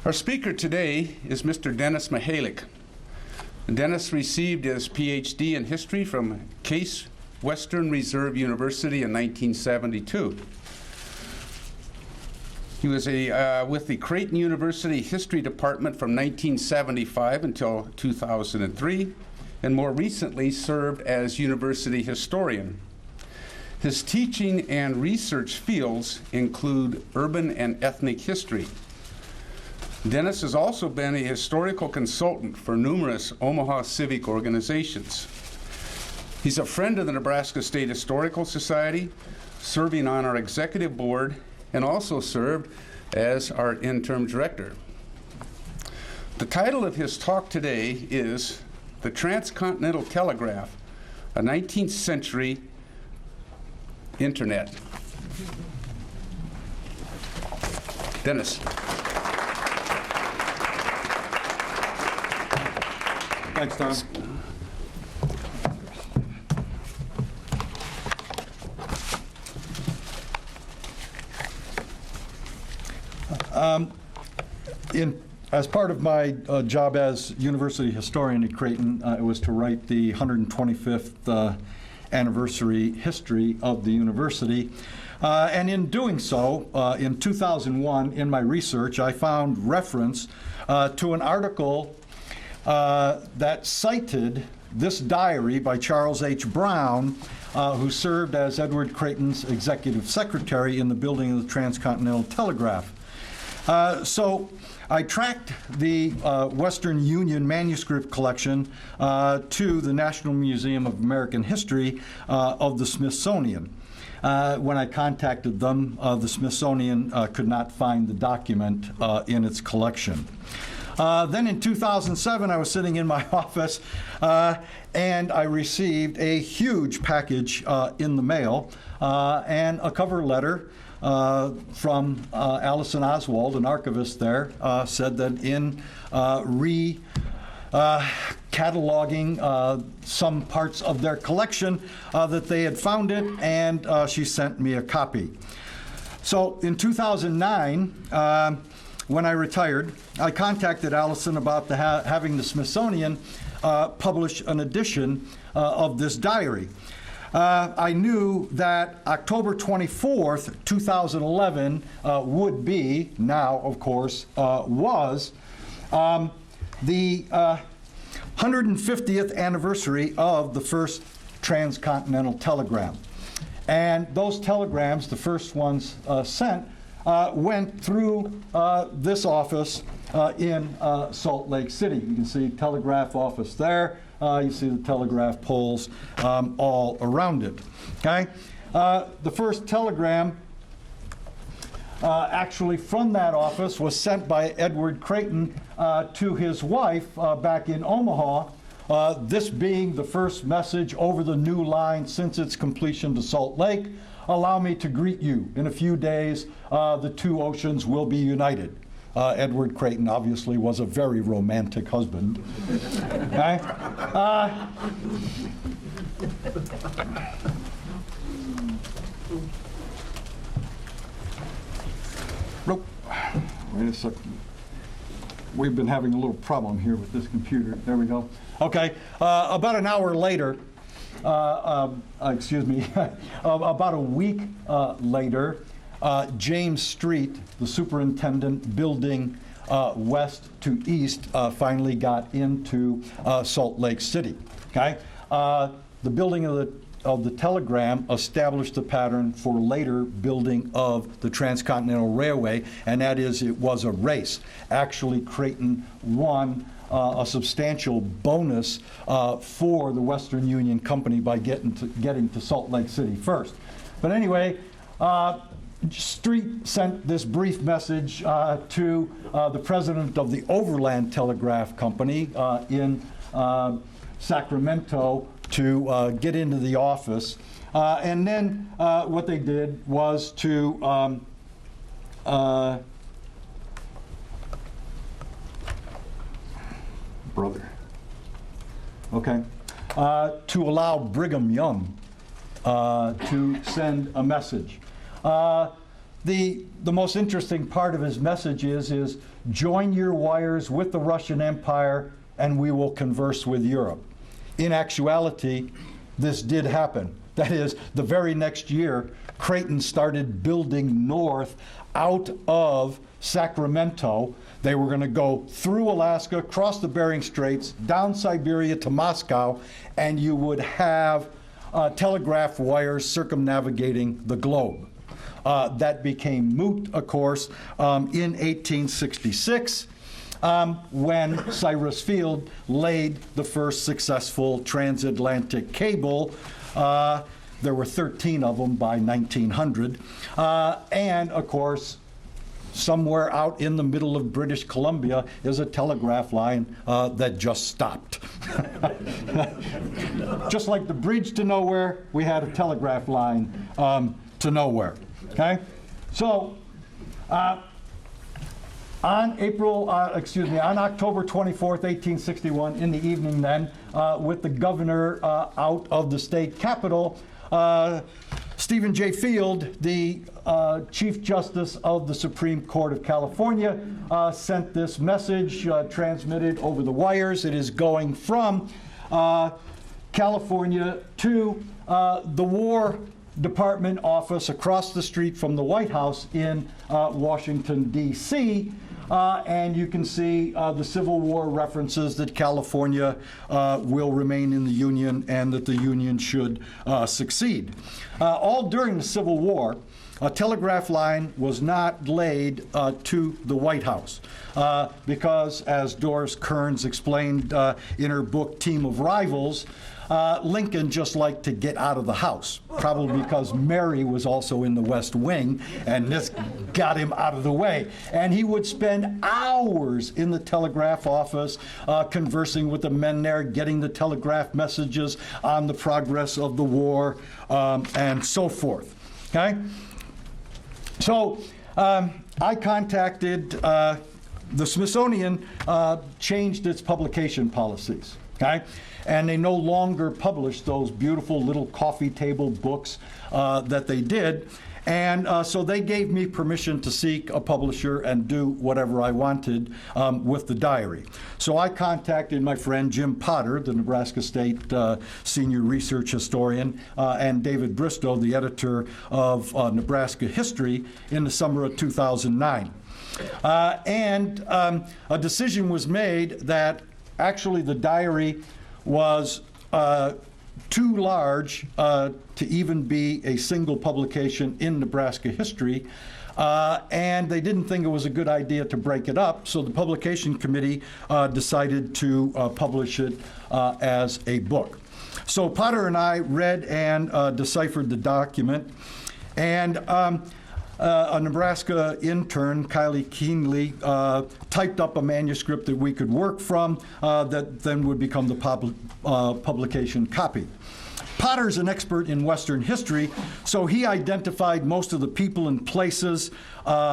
Our speaker today is Mr. Dennis Mihelich. Dennis received his PhD in history from Case Western Reserve University in 1972. He was with the Creighton University History Department from 1975 until 2003, and more recently served as university historian. His teaching and research fields include urban and ethnic history. Dennis has also been a historical consultant for numerous Omaha civic organizations. He's a friend of the Nebraska State Historical Society, serving on our executive board, and also served as our interim director. The title of his talk today is The Transcontinental Telegraph, a 19th Century Internet. Dennis. Thanks, Tom. As part of my job as university historian at Creighton, it was to write the 125th anniversary history of the university. And in doing so, in 2001, in my research, I found reference to an article that cited this diary by Charles H. Brown, who served as Edward Creighton's executive secretary in the building of the Transcontinental Telegraph. So I tracked the Western Union manuscript collection to the National Museum of American History of the Smithsonian. When I contacted them, the Smithsonian could not find the document in its collection. Then in 2007, I was sitting in my office and I received a huge package in the mail and a cover letter from Allison Oswald, an archivist there, said that in cataloging some parts of their collection that they had found it, and she sent me a copy. So in 2009, when I retired, I contacted Allison about having the Smithsonian publish an edition of this diary. I knew that October 24th, 2011 would be, now of course, was the 150th anniversary of the first Transcontinental Telegram. And those telegrams, the first ones sent, went through this office in Salt Lake City. You can see telegraph office there. You see the telegraph poles all around it. Okay, the first telegram actually from that office was sent by Edward Creighton to his wife back in Omaha. This being the first message over the new line since its completion to Salt Lake. Allow me to greet you. In a few days, the two oceans will be united. Edward Creighton obviously was a very romantic husband. Okay? Nope. Wait a second. We've been having a little problem here with this computer. There we go. Okay. About an hour later, excuse me, about a week later, James Street, the superintendent building west to east, finally got into Salt Lake City. Okay, the building of the telegram established the pattern for later building of the Transcontinental Railway, and that is, it was a race. Actually, Creighton won a substantial bonus for the Western Union Company by getting to Salt Lake City first. But anyway, Street sent this brief message to the president of the Overland Telegraph Company in Sacramento to get into the office. And then what they did was to to allow Brigham Young to send a message. the most interesting part of his message is join your wires with the Russian Empire and we will converse with Europe. In actuality, this did happen. That is, the very next year, Creighton started building north out of Sacramento. They were going to go through Alaska, cross the Bering Straits, down Siberia to Moscow, and you would have telegraph wires circumnavigating the globe. That became moot, of course, in 1866. When Cyrus Field laid the first successful transatlantic cable. There were 13 of them by 1900. And, of course, somewhere out in the middle of British Columbia is a telegraph line that just stopped. Just like the bridge to nowhere, we had a telegraph line to nowhere. Okay? So, on October 24th, 1861, in the evening then, with the governor out of the state capitol, Stephen J. Field, the Chief Justice of the Supreme Court of California, sent this message transmitted over the wires. It is going from California to the War Department office across the street from the White House in Washington, D.C., and you can see the Civil War references that California will remain in the Union and that the Union should succeed. All during the Civil War, a telegraph line was not laid to the White House because, as Doris Kearns explained in her book Team of Rivals, Lincoln just liked to get out of the house, probably because Mary was also in the West Wing, and this got him out of the way. And he would spend hours in the telegraph office conversing with the men there, getting the telegraph messages on the progress of the war, and so forth. Okay? So I contacted the Smithsonian, changed its publication policies. Okay? And they no longer publish those beautiful little coffee table books that they did. And so they gave me permission to seek a publisher and do whatever I wanted with the diary. So I contacted my friend Jim Potter, the Nebraska State senior research historian, and David Bristow, the editor of Nebraska History, in the summer of 2009. And a decision was made that actually the diary was too large to even be a single publication in Nebraska history, and they didn't think it was a good idea to break it up, so the publication committee decided to publish it as a book. So Potter and I read and deciphered the document, and a Nebraska intern, Kylie Keenley, typed up a manuscript that we could work from that then would become the publication copy. Potter's an expert in Western history, so he identified most of the people and places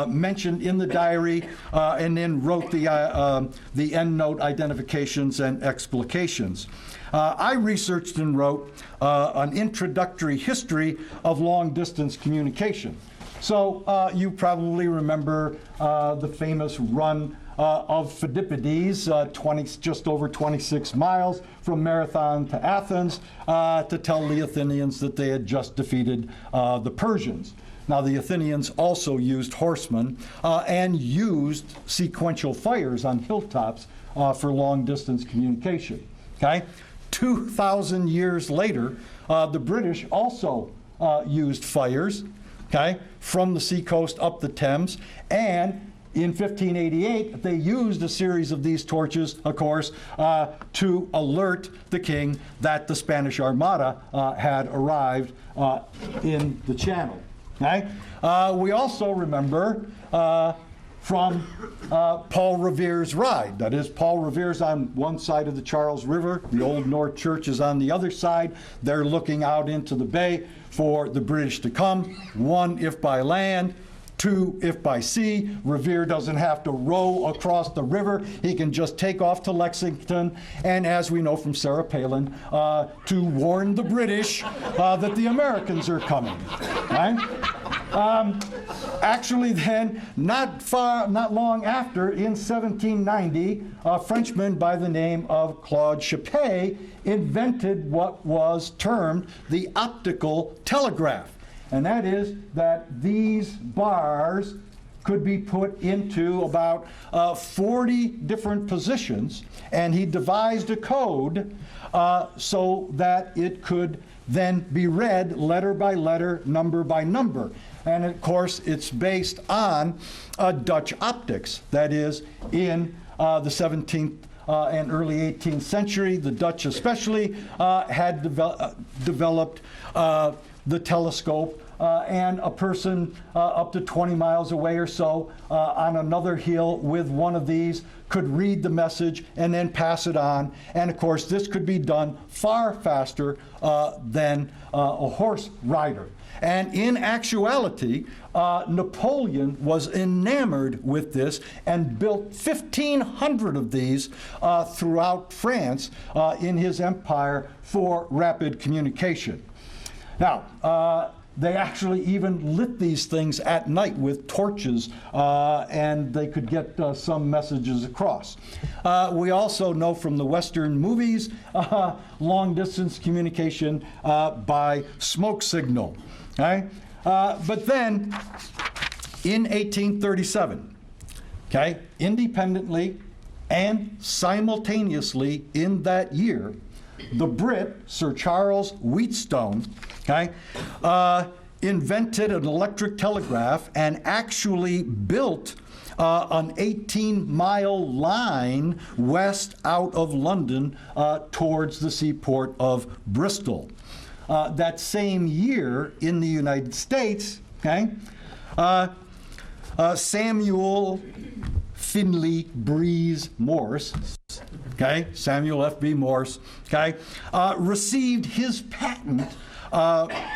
mentioned in the diary and then wrote the endnote identifications and explications. I researched and wrote an introductory history of long-distance communication. So you probably remember the famous run of Phidippides, just over 26 miles from Marathon to Athens, to tell the Athenians that they had just defeated the Persians. Now, the Athenians also used horsemen and used sequential fires on hilltops for long-distance communication. Okay? 2,000 years later, the British also used fires, okay, from the seacoast up the Thames, and in 1588, they used a series of these torches, of course, to alert the king that the Spanish Armada had arrived in the Channel. Okay? We also remember from Paul Revere's ride. That is, Paul Revere's on one side of the Charles River, the Old North Church is on the other side. They're looking out into the bay for the British to come, one if by land, to, if by sea, Revere doesn't have to row across the river. He can just take off to Lexington, and as we know from Sarah Palin, to warn the British that the Americans are coming. Right? Actually, then, not long after, in 1790, a Frenchman by the name of Claude Chappé invented what was termed the optical telegraph. And that is that these bars could be put into about 40 different positions, and he devised a code so that it could then be read letter by letter, number by number. And of course, it's based on Dutch optics. That is, in the 17th and early 18th century, the Dutch especially had developed the telescope, and a person up to 20 miles away or so on another hill with one of these could read the message and then pass it on. And of course, this could be done far faster than a horse rider. And in actuality, Napoleon was enamored with this and built 1,500 of these throughout France in his empire for rapid communication. Now, they actually even lit these things at night with torches, and they could get some messages across. We also know from the Western movies long-distance communication by smoke signal. Okay? But then, in 1837, okay, independently and simultaneously in that year, the Brit, Sir Charles Wheatstone, okay, invented an electric telegraph and actually built an 18-mile line west out of London towards the seaport of Bristol. That same year in the United States, okay, Samuel Finley Breeze Morse, okay, Samuel F.B. Morse, okay, received his patent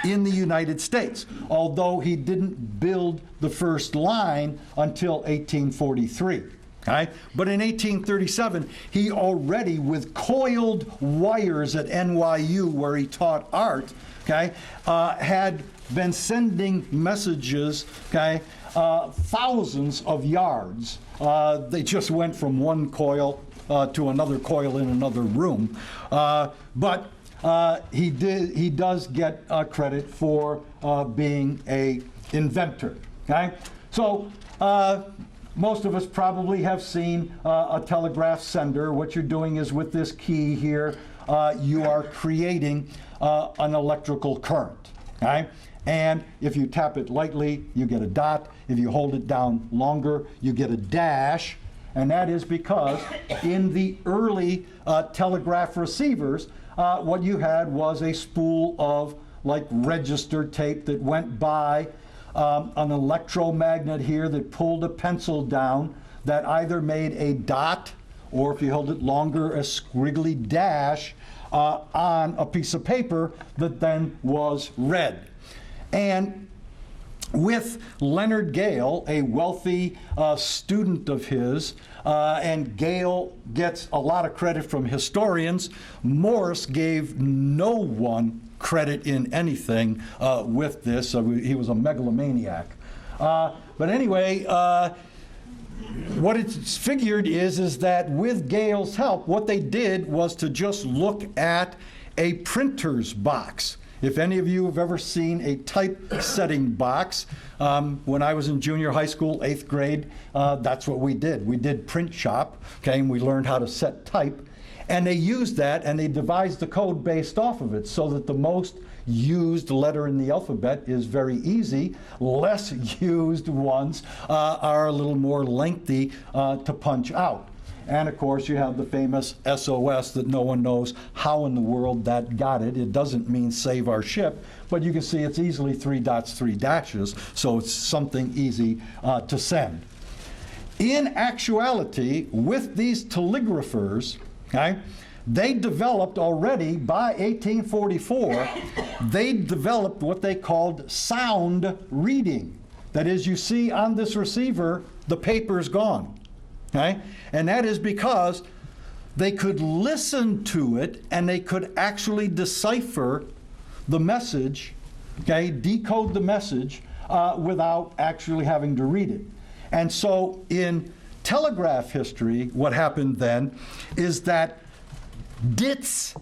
in the United States, although he didn't build the first line until 1843. Okay? But in 1837, he already, with coiled wires at NYU, where he taught art, okay, had been sending messages, okay, thousands of yards. They just went from one coil to another coil in another room. But he does get credit for being an inventor. Okay? So most of us probably have seen a telegraph sender. What you're doing is with this key here, you are creating an electrical current. Okay? And if you tap it lightly, you get a dot. If you hold it down longer, you get a dash. And that is because in the early telegraph receivers, what you had was a spool of like register tape that went by an electromagnet here that pulled a pencil down that either made a dot or, if you held it longer, a squiggly dash on a piece of paper that then was read. And with Leonard Gale, a wealthy student of his, and Gale gets a lot of credit from historians, Morse gave no one credit in anything with this. He was a megalomaniac. But anyway, what it's figured is that with Gale's help, what they did was to just look at a printer's box. If any of you have ever seen a typesetting box, when I was in junior high school, 8th grade, that's what we did. We did print shop, okay, and we learned how to set type. And they used that, and they devised the code based off of it so that the most used letter in the alphabet is very easy. Less used ones are a little more lengthy to punch out. And of course, you have the famous SOS that no one knows how in the world that got it. It doesn't mean save our ship, but you can see it's easily 3 dots, 3 dashes, so it's something easy to send. In actuality, with these telegraphers, okay, they developed already by 1844, they developed what they called sound reading. That is, you see on this receiver, the paper's gone. Okay? And that is because they could listen to it and they could actually decipher the message, okay, decode the message without actually having to read it. And so in telegraph history, what happened then is that dits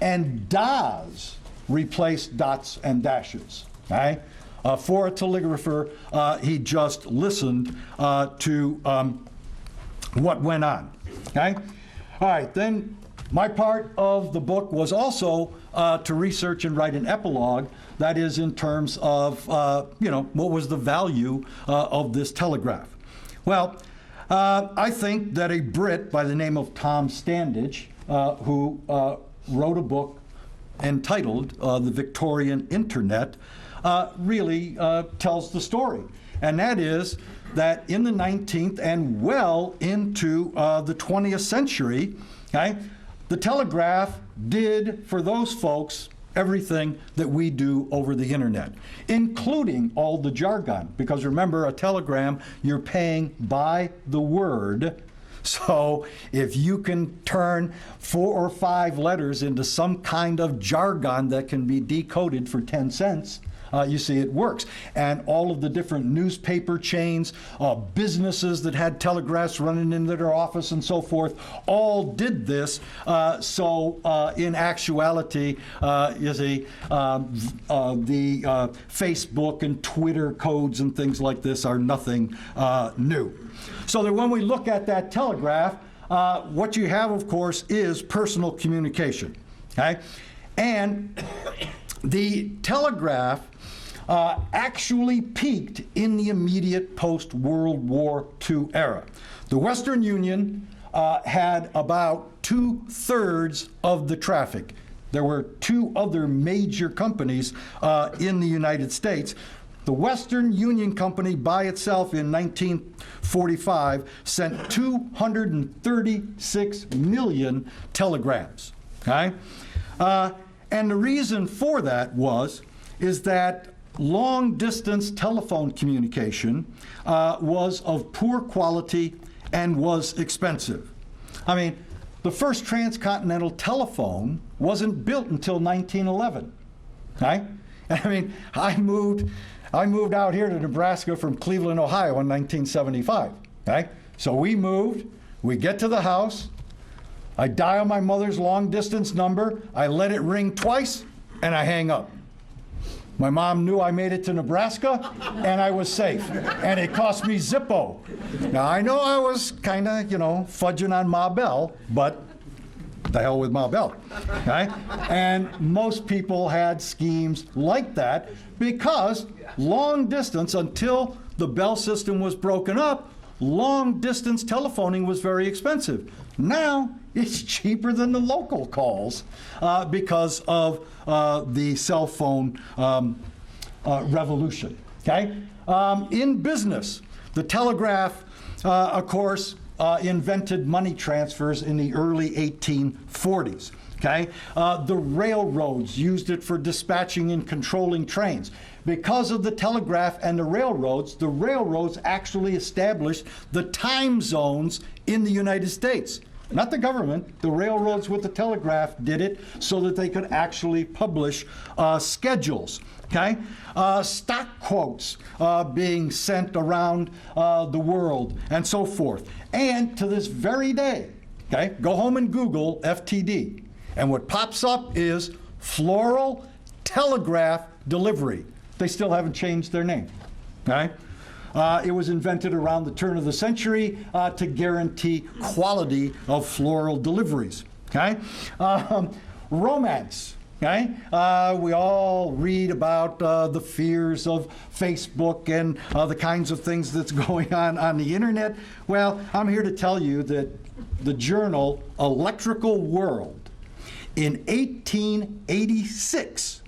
and das replaced dots and dashes. Okay? For a telegrapher, he just listened to what went on. Okay? All right, then my part of the book was also to research and write an epilogue, that is in terms of, what was the value of this telegraph. Well, I think that a Brit by the name of Tom Standage, who wrote a book entitled The Victorian Internet, really tells the story. And that is that in the 19th and well into the 20th century, okay, the telegraph did for those folks everything that we do over the internet, including all the jargon. Because remember, a telegram, you're paying by the word. So if you can turn 4 or 5 letters into some kind of jargon that can be decoded for 10 cents, you see it works. And all of the different newspaper chains, businesses that had telegraphs running into their office and so forth, all did this. So in actuality, you see, the Facebook and Twitter codes and things like this are nothing new. So that when we look at that telegraph, what you have, of course, is personal communication. Okay? And the telegraph actually peaked in the immediate post-World War II era. The Western Union had about 2/3 of the traffic. There were 2 other major companies in the United States. The Western Union Company by itself in 1945 sent 236 million telegrams. Okay? And the reason for that is that long-distance telephone communication was of poor quality and was expensive. I mean, the first transcontinental telephone wasn't built until 1911. Okay? I mean, I moved out here to Nebraska from Cleveland, Ohio in 1975. Okay? So we moved, we get to the house, I dial my mother's long-distance number, I let it ring twice, and I hang up. My mom knew I made it to Nebraska, and I was safe. And it cost me Zippo. Now, I know I was kind of, fudging on Ma Bell, but the hell with Ma Bell. Okay? And most people had schemes like that because long distance, until the Bell system was broken up, long-distance telephoning was very expensive. Now, it's cheaper than the local calls because of the cell phone revolution. Okay? In business, the telegraph, of course, invented money transfers in the early 1840s. Okay? The railroads used it for dispatching and controlling trains. Because of the telegraph and the railroads actually established the time zones in the United States. Not the government, the railroads with the telegraph did it so that they could actually publish schedules. Okay? Stock quotes being sent around the world and so forth. And to this very day, okay, go home and Google FTD. And what pops up is floral telegraph delivery. They still haven't changed their name. Okay? It was invented around the turn of the century to guarantee quality of floral deliveries. Okay? Romance. Okay? We all read about the fears of Facebook and the kinds of things that's going on the internet. Well, I'm here to tell you that the journal Electrical World in 1886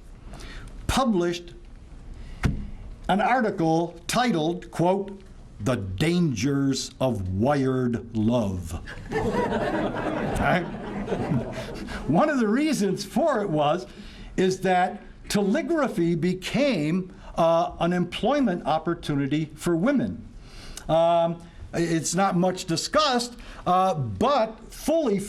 published an article titled, quote, "The Dangers of Wired Love." Right? One of the reasons for it is that telegraphy became an employment opportunity for women. It's not much discussed, but fully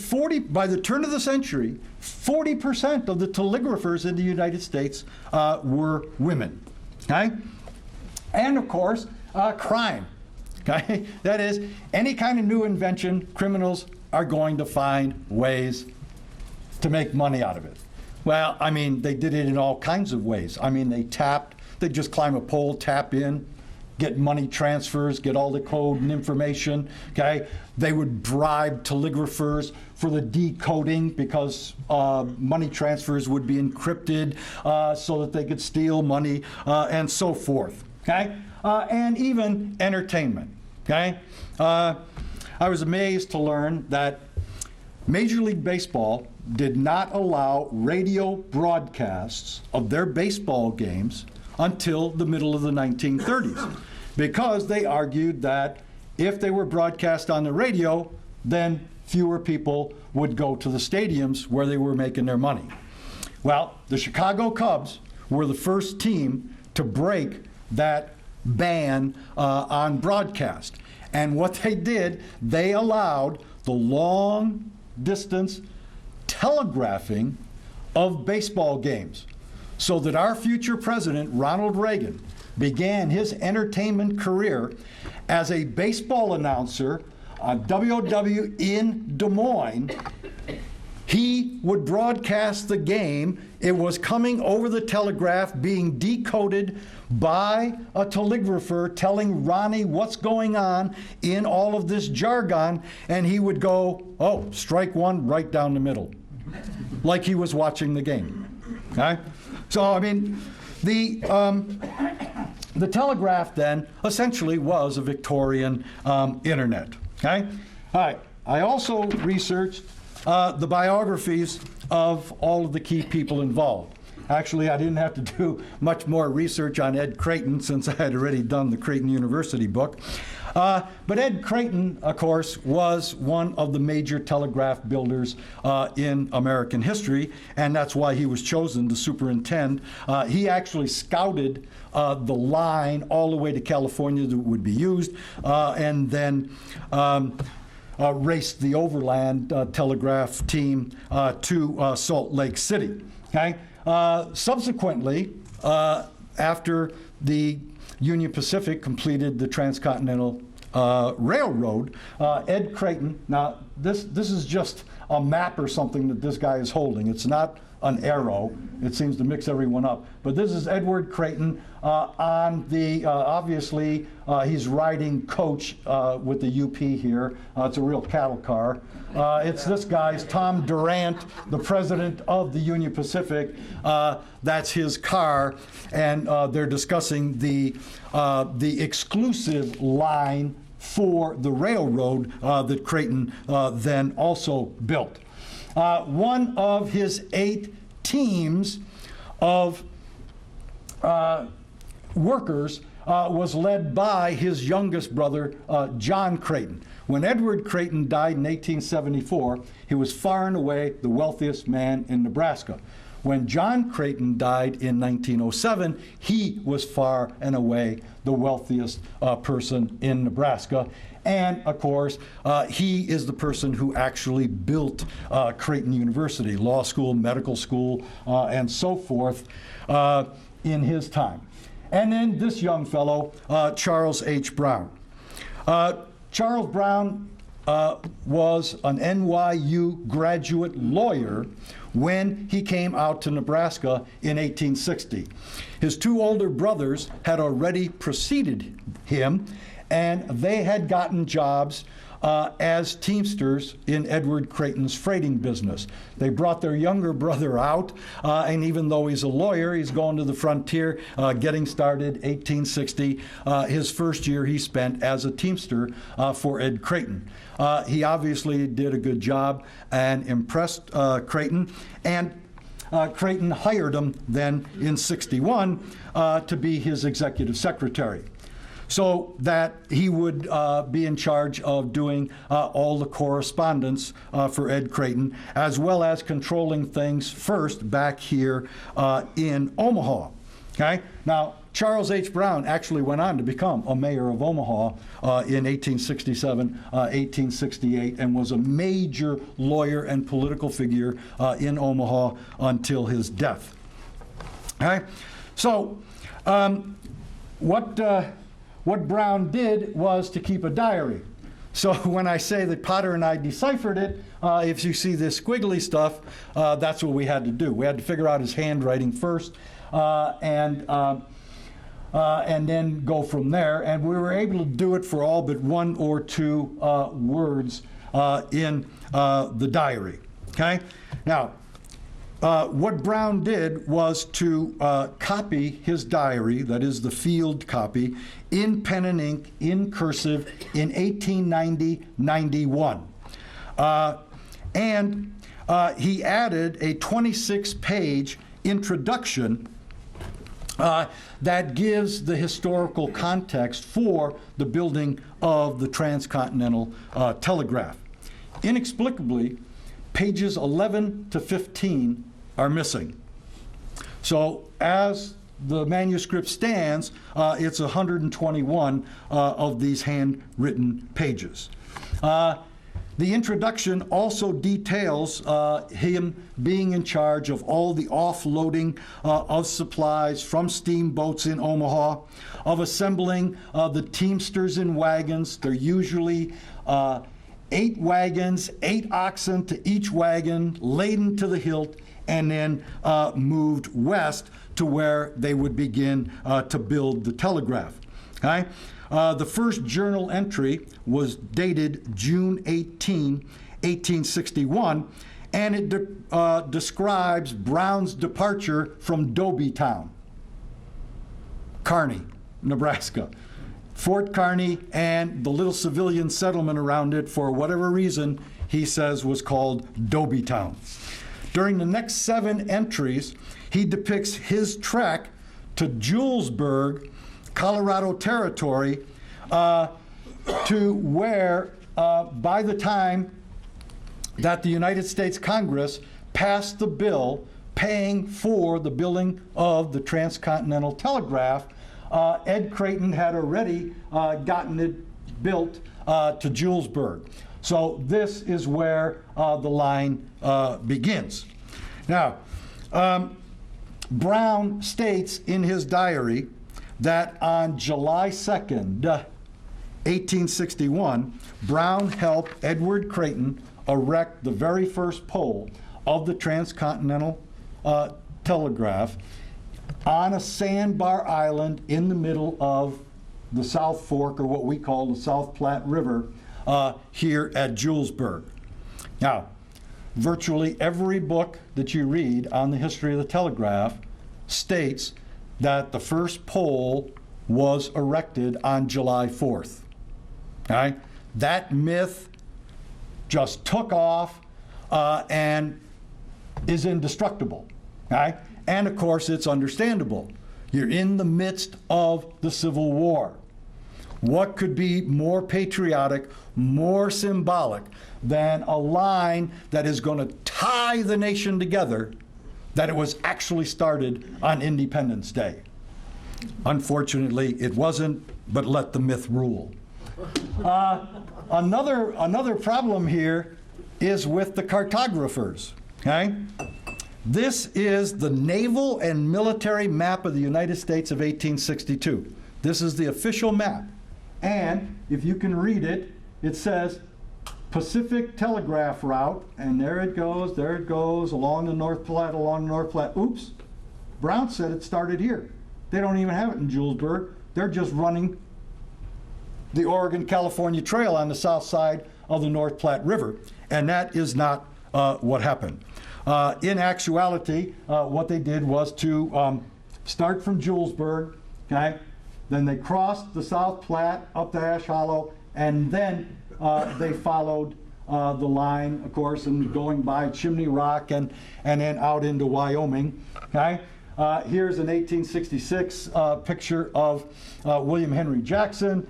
by the turn of the century, 40% of the telegraphers in the United States were women. Okay? And of course, crime. Okay? That is, any kind of new invention, criminals are going to find ways to make money out of it. Well, I mean, they did it in all kinds of ways. I mean, they'd just climb a pole, tap in, get money transfers, get all the code and information, okay? They would bribe telegraphers for the decoding because money transfers would be encrypted so that they could steal money and so forth, okay? And even entertainment, okay? I was amazed to learn that Major League Baseball did not allow radio broadcasts of their baseball games until the middle of the 1930s, because they argued that if they were broadcast on the radio, then fewer people would go to the stadiums where they were making their money. Well, the Chicago Cubs were the first team to break that ban on broadcast. And what they did, they allowed the long-distance telegraphing of baseball games, so that our future president, Ronald Reagan, began his entertainment career as a baseball announcer on WOW in Des Moines. He would broadcast the game. It was coming over the telegraph, being decoded by a telegrapher telling Ronnie what's going on in all of this jargon, and he would go, oh, strike one, right down the middle, like he was watching the game. Okay? So, I mean, the telegraph then essentially was a Victorian internet. Okay? All right. I also researched the biographies of all of the key people involved. Actually, I didn't have to do much more research on Ed Creighton since I had already done the Creighton University book. But Ed Creighton, of course, was one of the major telegraph builders in American history, and that's why he was chosen to superintend. He actually scouted the line all the way to California that would be used, and then raced the overland telegraph team to Salt Lake City. Okay? Subsequently, after the Union Pacific completed the Transcontinental Railroad, Ed Creighton, now this is just a map or something that this guy is holding. It's not an arrow. It seems to mix everyone up. But this is Edward Creighton on the, obviously, he's riding coach with the UP here. It's a real cattle car. It's this guy's Tom Durant, the president of the Union Pacific. That's his car, and they're discussing the exclusive line for the railroad that Creighton then also built. One of his 8 teams of workers was led by his youngest brother, John Creighton. When Edward Creighton died in 1874, he was far and away the wealthiest man in Nebraska. When John Creighton died in 1907, he was far and away the wealthiest person in Nebraska. And, of course, he is the person who actually built Creighton University, law school, medical school, and so forth in his time. And then this young fellow, Charles H. Brown. Charles Brown was an NYU graduate lawyer when he came out to Nebraska in 1860. His 2 older brothers had already preceded him, and they had gotten jobs as teamsters in Edward Creighton's freighting business. They brought their younger brother out, and even though he's a lawyer, he's going to the frontier, getting started 1860. His first year he spent as a teamster for Ed Creighton. He obviously did a good job and impressed Creighton, and Creighton hired him then in '61 to be his executive secretary, so that he would be in charge of doing all the correspondence for Ed Creighton, as well as controlling things first back here in Omaha. Okay? Now, Charles H. Brown actually went on to become a mayor of Omaha in 1867, 1868, and was a major lawyer and political figure in Omaha until his death. Okay? So what Brown did was to keep a diary. So when I say that Potter and I deciphered it, if you see this squiggly stuff, that's what we had to do. We had to figure out his handwriting first, and then go from there. And we were able to do it for all but one or two words in the diary. Okay? Now, what Brown did was to copy his diary, that is the field copy, in pen and ink, in cursive, in 1890-91. And he added a 26-page introduction that gives the historical context for the building of the Transcontinental Telegraph. Inexplicably, pages 11 to 15 are missing. So as the manuscript stands, it's 121 of these handwritten pages. The introduction also details him being in charge of all the offloading of supplies from steamboats in Omaha, of assembling the teamsters in wagons. They're usually 8 wagons, 8 oxen to each wagon, laden to the hilt, and then moved west to where they would begin to build the telegraph. Okay? The first journal entry was dated June 18, 1861, and it describes Brown's departure from Dobie-town, Kearney, Nebraska. Fort Kearney and the little civilian settlement around it, for whatever reason, he says was called Dobie-town. During the next 7 entries, he depicts his trek to Julesburg, Colorado Territory, to where, by the time that the United States Congress passed the bill paying for the building of the Transcontinental Telegraph, Ed Creighton had already gotten it built to Julesburg. So this is where the line begins. Now, Brown states in his diary that on July 2nd, 1861, Brown helped Edward Creighton erect the very first pole of the Transcontinental Telegraph on a sandbar island in the middle of the South Fork, or what we call the South Platte River, here at Julesburg. Now, virtually every book that you read on the history of the telegraph states that the first pole was erected on July 4th. Okay? That myth just took off and is indestructible. Okay? And of course, it's understandable. You're in the midst of the Civil War. What could be more patriotic, more symbolic than a line that is going to tie the nation together, that it was actually started on Independence Day? Unfortunately, it wasn't, but let the myth rule. Another problem here is with the cartographers. Okay? This is the naval and military map of the United States of 1862. This is the official map. And if you can read it, it says Pacific Telegraph Route, and there it goes, along the North Platte, Oops, Brown said it started here. They don't even have it in Julesburg. They're just running the Oregon-California Trail on the south side of the North Platte River, and that is not what happened. In actuality, what they did was to start from Julesburg, okay? Then they crossed the South Platte up to Ash Hollow, and then they followed the line, of course, and going by Chimney Rock and then out into Wyoming. Okay? Here's an 1866 picture of William Henry Jackson.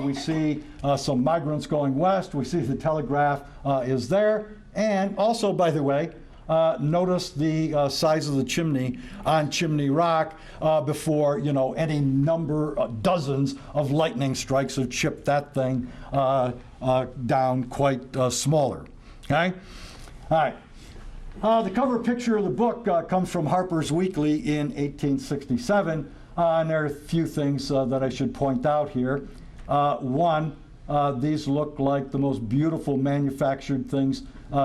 We see some migrants going west. We see the telegraph is there. And also, by the way, notice the size of the chimney on Chimney Rock before, any number, dozens of lightning strikes have chipped that thing down quite smaller. Okay? All right. The cover picture of the book comes from Harper's Weekly in 1867, and there are a few things that I should point out here. One, these look like the most beautiful manufactured things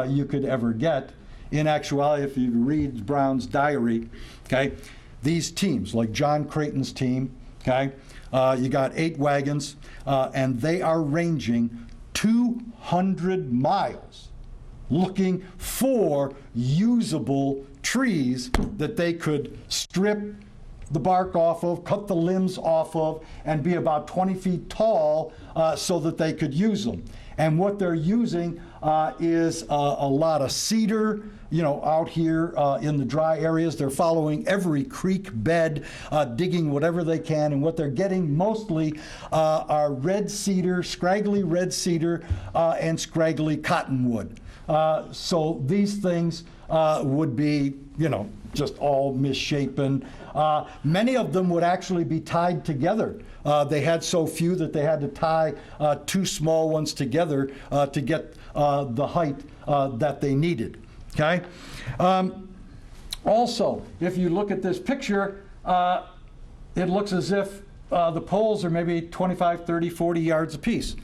you could ever get. In actuality, if you read Brown's diary, okay, these teams, like John Creighton's team, okay, you got 8 wagons, and they are ranging 200 miles looking for usable trees that they could strip the bark off of, cut the limbs off of, and be about 20 feet tall so that they could use them. And what they're using is a lot of cedar, out here in the dry areas. They're following every creek bed, digging whatever they can, and what they're getting mostly are red cedar, scraggly red cedar, and scraggly cottonwood. So these things would be, just all misshapen. Many of them would actually be tied together. They had so few that they had to tie 2 small ones together to get the height that they needed. Okay? Also, if you look at this picture, it looks as if the poles are maybe 25, 30, 40 yards apiece.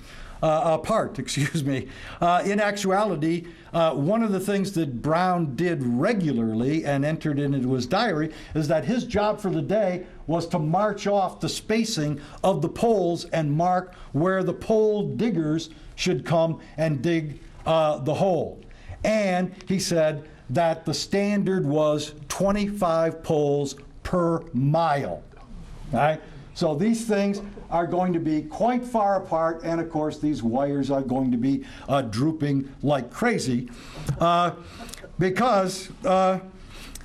Apart, excuse me. In actuality, one of the things that Brown did regularly and entered into his diary is that his job for the day was to march off the spacing of the poles and mark where the pole diggers should come and dig the hole. And he said that the standard was 25 poles per mile. All right? So these things are going to be quite far apart, and of course these wires are going to be drooping like crazy because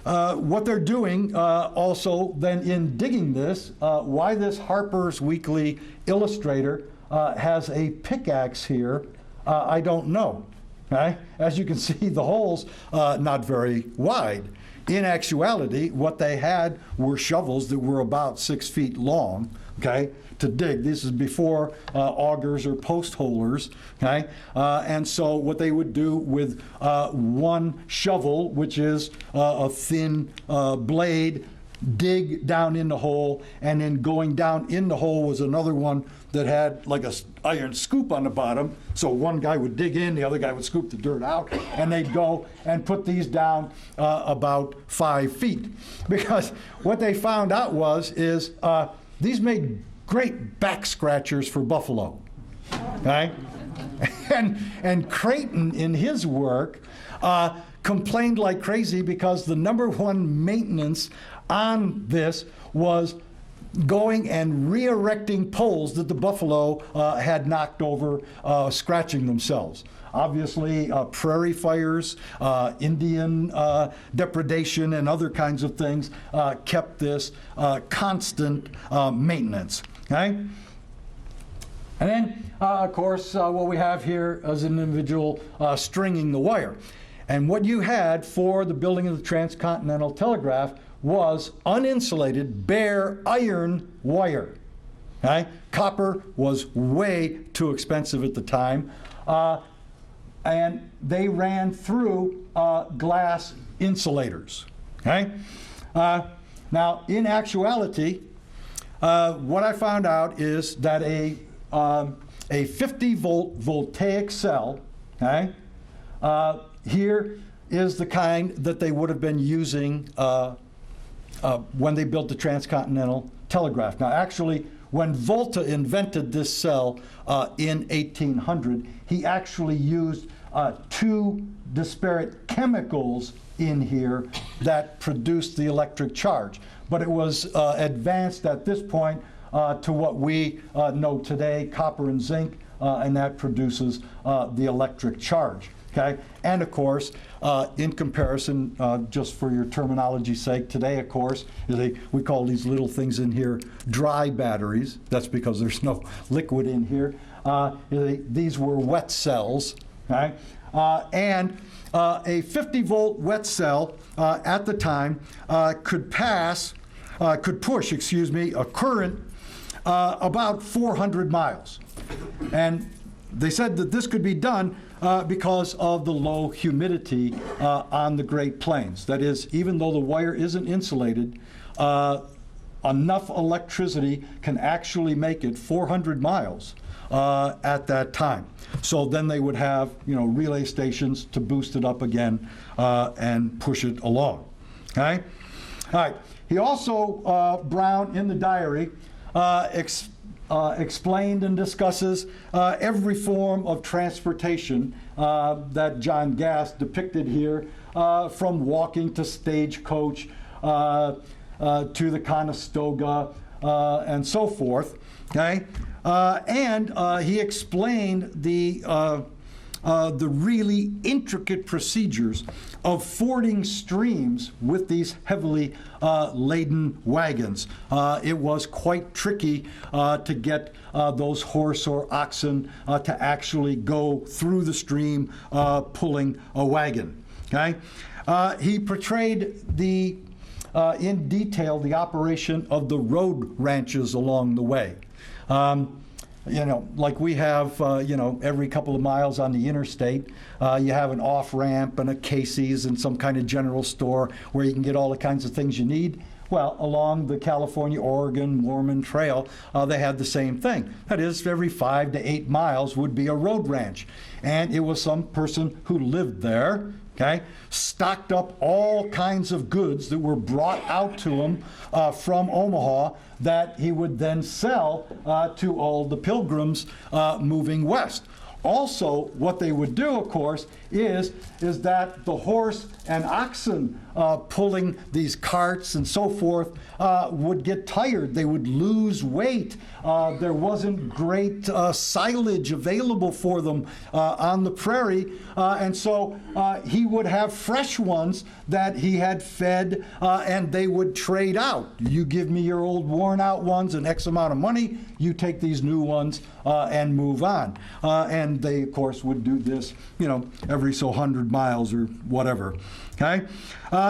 what they're doing also then in digging this, why this Harper's Weekly illustrator has a pickaxe here, I don't know. Okay? As you can see, the hole's not very wide. In actuality, what they had were shovels that were about 6 feet long, okay, to dig. This is before augers or post holers, okay? And so what they would do with one shovel, which is a thin blade, dig down in the hole, and then going down in the hole was another one that had like a iron scoop on the bottom. So one guy would dig in, the other guy would scoop the dirt out, and they'd go and put these down about 5 feet. Because what they found out is these made great back scratchers for buffalo. Okay? And Creighton, in his work, complained like crazy because the number one maintenance on this was going and re-erecting poles that the buffalo had knocked over, scratching themselves. Obviously, prairie fires, Indian depredation, and other kinds of things kept this constant maintenance. Okay? And then, of course, what we have here is an individual stringing the wire. And what you had for the building of the Transcontinental Telegraph was uninsulated, bare iron wire. Okay? Copper was way too expensive at the time, and they ran through glass insulators. Okay? Now, in actuality, what I found out is that a 50-volt voltaic cell, okay, here is the kind that they would have been using when they built the Transcontinental Telegraph. Now, actually, when Volta invented this cell in 1800, he actually used 2 disparate chemicals in here that produced the electric charge. But it was advanced at this point to what we know today, copper and zinc, and that produces the electric charge. Okay? And of course, in comparison, just for your terminology's sake, today, of course, we call these little things in here dry batteries. That's because there's no liquid in here. These were wet cells. Okay? and a 50-volt wet cell at the time could push, a current about 400 miles. And they said that this could be done because of the low humidity on the Great Plains. That is, even though the wire isn't insulated, enough electricity can actually make it 400 miles at that time. So then they would have, relay stations to boost it up again and push it along. Okay? All right. He also, Brown, in the diary, explained and discusses every form of transportation that John Gass depicted here, from walking to stagecoach to the Conestoga and so forth. Okay, and he explained the really intricate procedures of fording streams with these heavily laden wagons. It was quite tricky to get those horse or oxen to actually go through the stream pulling a wagon. Okay? He portrayed in detail the operation of the road ranches along the way. Like we have, every couple of miles on the interstate, you have an off-ramp and a Casey's and some kind of general store where you can get all the kinds of things you need. Well, along the California-Oregon Mormon Trail, they had the same thing. That is, every 5 to 8 miles would be a road ranch. And it was some person who lived there, okay, stocked up all kinds of goods that were brought out to him from Omaha that he would then sell to all the pilgrims moving west. Also, what they would do, of course, is that the horse and oxen pulling these carts and so forth would get tired. They would lose weight. There wasn't great silage available for them on the prairie, and so he would have fresh ones that he had fed, and they would trade out. You give me your old worn-out ones and X amount of money, you take these new ones and move on. And they, of course, would do this, every so 100 miles or whatever. Okay?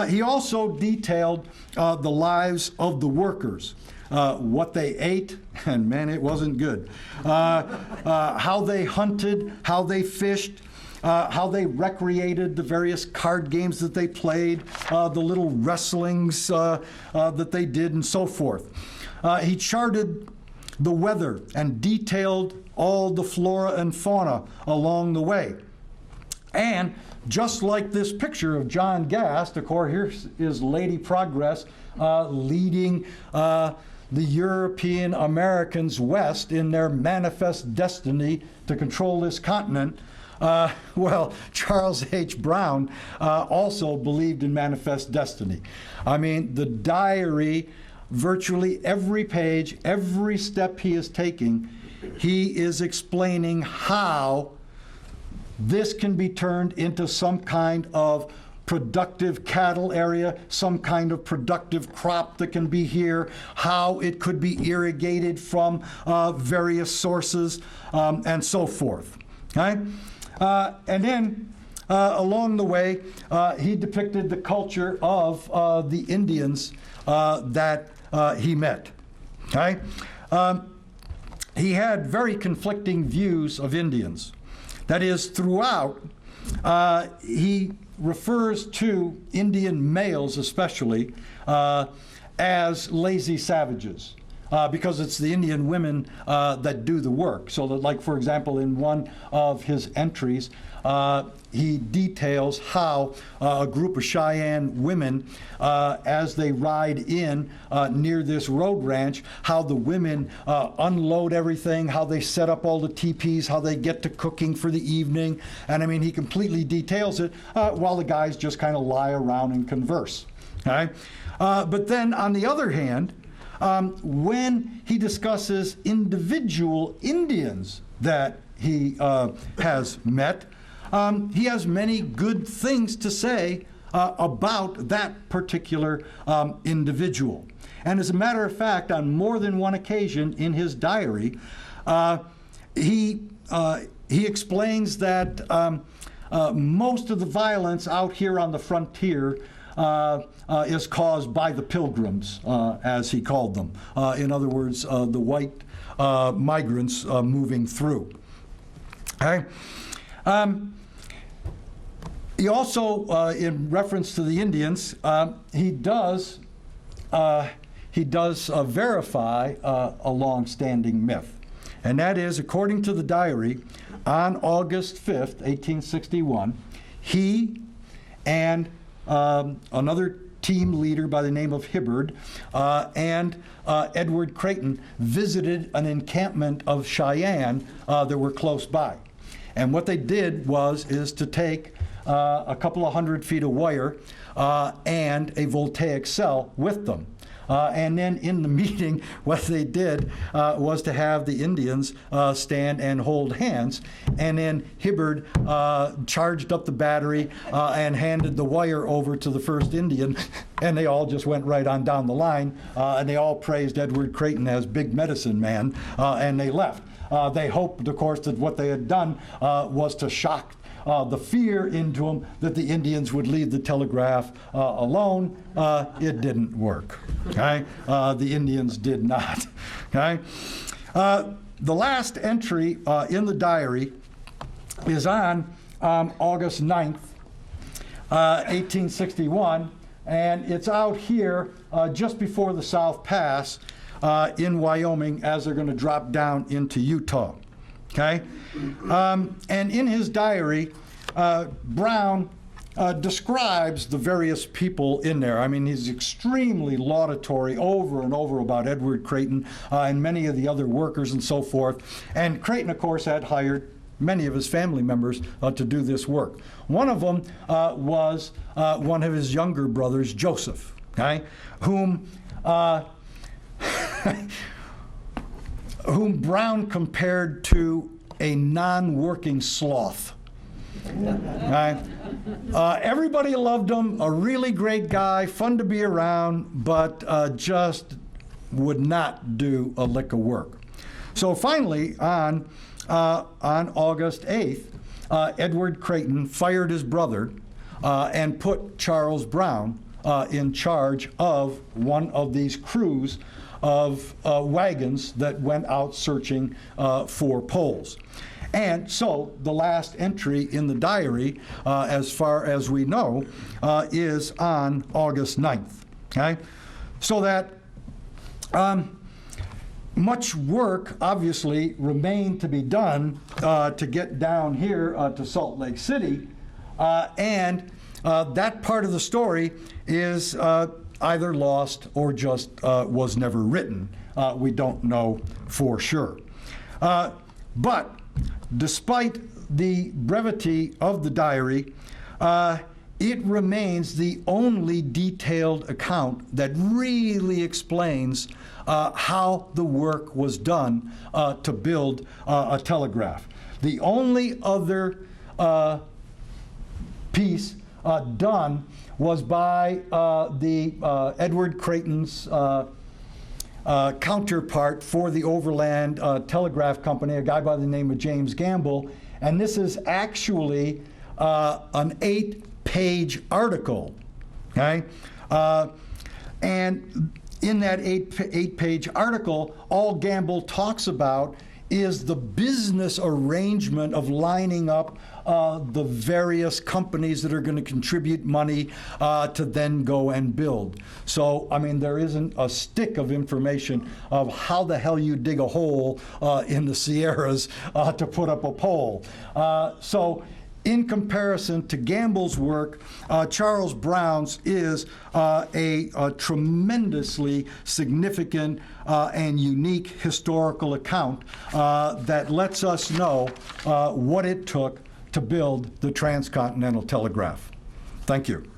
He also detailed the lives of the workers, what they ate, and man, it wasn't good. How they hunted, how they fished, how they recreated, the various card games that they played, the little wrestlings that they did, and so forth. He charted the weather and detailed all the flora and fauna along the way. And just like this picture of John Gass, of course, here is Lady Progress leading the European Americans west in their manifest destiny to control this continent. Well, Charles H. Brown also believed in manifest destiny. I mean, the diary, virtually every page, every step he is taking, he is explaining how this can be turned into some kind of productive cattle area, some kind of productive crop that can be here, how it could be irrigated from various sources, and so forth. Okay? And then along the way, he depicted the culture of the Indians that he met. Okay? He had very conflicting views of Indians. That is, throughout, he refers to Indian males especially as lazy savages. Because it's the Indian women that do the work. So that, like, for example, in one of his entries, he details how a group of Cheyenne women, as they ride in near this road ranch, how the women unload everything, how they set up all the teepees, how they get to cooking for the evening. And I mean, he completely details it while the guys just kind of lie around and converse. Okay? But then, on the other hand, when he discusses individual Indians that he has met, he has many good things to say about that particular individual. And as a matter of fact, on more than one occasion in his diary, he explains that most of the violence out here on the frontier is caused by the pilgrims, as he called them. In other words, the white migrants moving through. Okay? He also, in reference to the Indians, he does verify a long-standing myth. And that is, according to the diary, on August 5th, 1861, he and another team leader by the name of Hibbard and Edward Creighton visited an encampment of Cheyenne that were close by. And what they did is to take a couple of 100 feet of wire and a voltaic cell with them. And then in the meeting, what they did was to have the Indians stand and hold hands. And then Hibbard charged up the battery and handed the wire over to the first Indian. And they all just went right on down the line. And they all praised Edward Creighton as big medicine man. And they left. They hoped, of course, that what they had done was to shock the fear into them that the Indians would leave the telegraph alone. It didn't work. Okay? The Indians did not. Okay? The last entry in the diary is on August 9th, 1861, and it's out here just before the South Pass in Wyoming as they're going to drop down into Utah. Okay? And in his diary, Brown describes the various people in there. I mean, he's extremely laudatory over and over about Edward Creighton and many of the other workers and so forth. And Creighton, of course, had hired many of his family members to do this work. One of them was one of his younger brothers, Joseph, okay, whom Brown compared to a non-working sloth. Everybody loved him, a really great guy, fun to be around, but just would not do a lick of work. So finally, on August 8th, Edward Creighton fired his brother and put Charles Brown in charge of one of these crews of wagons that went out searching for poles. And so the last entry in the diary, as far as we know, is on August 9th. Okay? So that much work, obviously, remained to be done to get down here to Salt Lake City. And that part of the story is either lost or just was never written. We don't know for sure. But despite the brevity of the diary, it remains the only detailed account that really explains how the work was done to build a telegraph. The only other piece done was by the Edward Creighton's counterpart for the Overland Telegraph Company, a guy by the name of James Gamble, and this is actually an 8-page article, okay? And in that 8-page article, all Gamble talks about is the business arrangement of lining up the various companies that are going to contribute money to then go and build. So, I mean, there isn't a stick of information of how the hell you dig a hole in the Sierras to put up a pole. So, in comparison to Gamble's work, Charles Brown's is a tremendously significant and unique historical account that lets us know what it took to build the Transcontinental Telegraph. Thank you.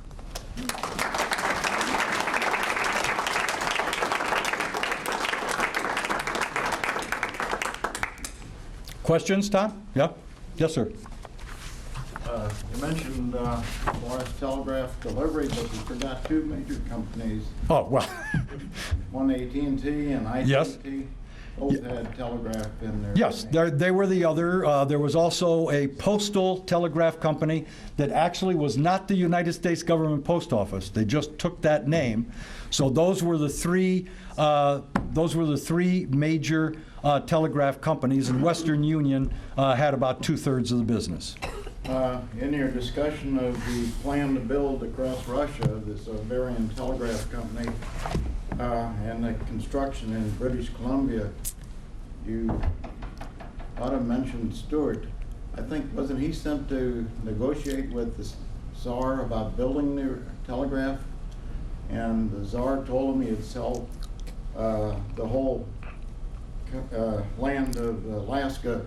Questions, Tom? Yeah? Yes, sir. You mentioned Morris Telegraph delivery, but you forgot two major companies. Oh, well. One AT&T and ITT. Yes. Both had telegraph in their Yes, name. they were the other. There was also a postal telegraph company that actually was not the United States government post office. They just took that name. So those were the three. Those were the three major telegraph companies, and Western Union had about 2/3 of the business. In your discussion of the plan to build across Russia, this Bavarian Telegraph Company, and the construction in British Columbia, you ought to mention Stewart. I think, wasn't he sent to negotiate with the Tsar about building the telegraph? And the Tsar told him he'd sell the whole land of Alaska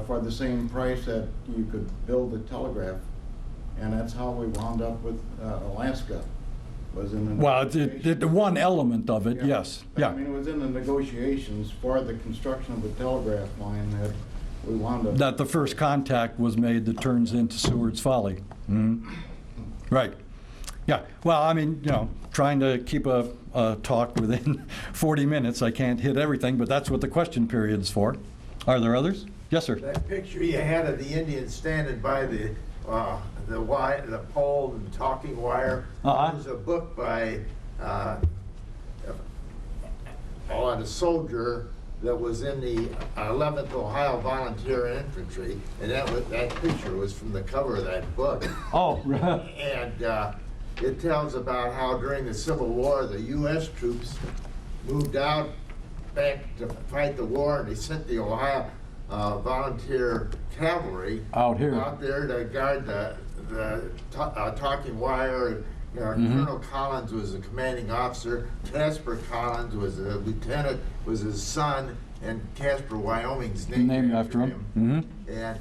for the same price that you could build the telegraph. And that's how we wound up with Alaska, was in the Well, negotiations. one element of it, Yeah. yes. But, Yeah. I mean, it was in the negotiations for the construction of the telegraph line that we wound up. That the first contact was made that turns into Seward's Folly. Mhm. Right. Yeah. Well, I mean, trying to keep a talk within 40 minutes, I can't hit everything, but that's what the question period is for. Are there others? Yes, sir. That picture you had of the Indians standing by the pole and talking wire, Uh-huh. was a book by on a soldier that was in the 11th Ohio Volunteer Infantry, and that picture was from the cover of that book. Oh, And it tells about how during the Civil War, the U.S. troops moved out back to fight the war, and they sent the Ohio volunteer cavalry Out here. out there to guard the talking wire. Colonel Collins was the commanding officer. Casper Collins was a lieutenant, was his son, and Casper, Wyoming's named after him. Mm-hmm. And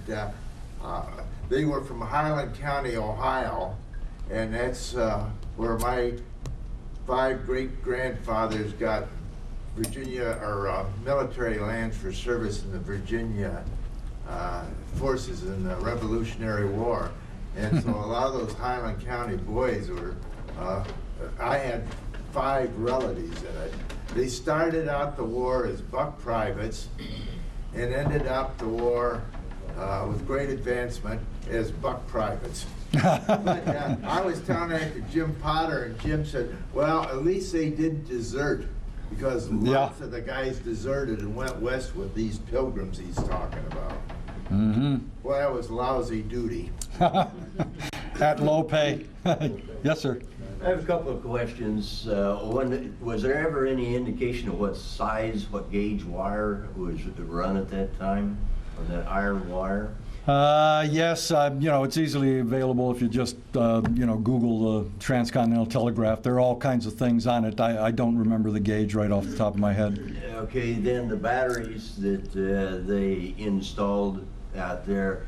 they were from Highland County, Ohio, and that's where my 5 great-grandfathers got Virginia or military lands for service in the Virginia forces in the Revolutionary War. And so a lot of those Highland County boys were, I had 5 relatives in it. They started out the war as buck privates and ended up the war with great advancement as buck privates. But I was telling that to Jim Potter, and Jim said, well, at least they didn't desert, because lots of the guys deserted and went west with these pilgrims he's talking about. Mm-hmm. Well, that was lousy duty. At low pay. Yes, sir. I have a couple of questions. One, was there ever any indication of what size, what gauge wire was run at that time, on that iron wire? Yes, it's easily available if you just, Google the Transcontinental Telegraph. There are all kinds of things on it. I don't remember the gauge right off the top of my head. Okay, then the batteries that they installed out there,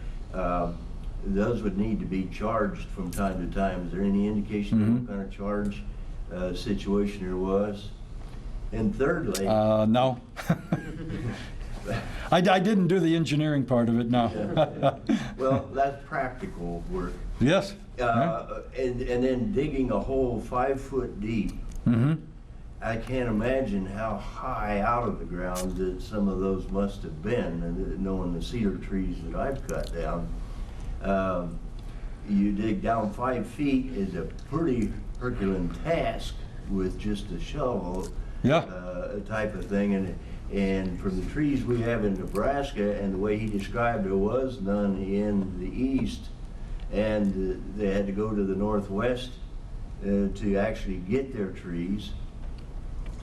those would need to be charged from time to time. Is there any indication of what kind of charge situation there was? And thirdly... No. I didn't do the engineering part of it, no. Well, that's practical work. Yes. And then digging a hole 5 foot deep. Mm-hmm. I can't imagine how high out of the ground that some of those must have been, and knowing the cedar trees that I've cut down. You dig down 5 feet is a pretty Herculean task with just a shovel type of thing. And from the trees we have in Nebraska, and the way he described, there was none in the east, and they had to go to the northwest to actually get their trees.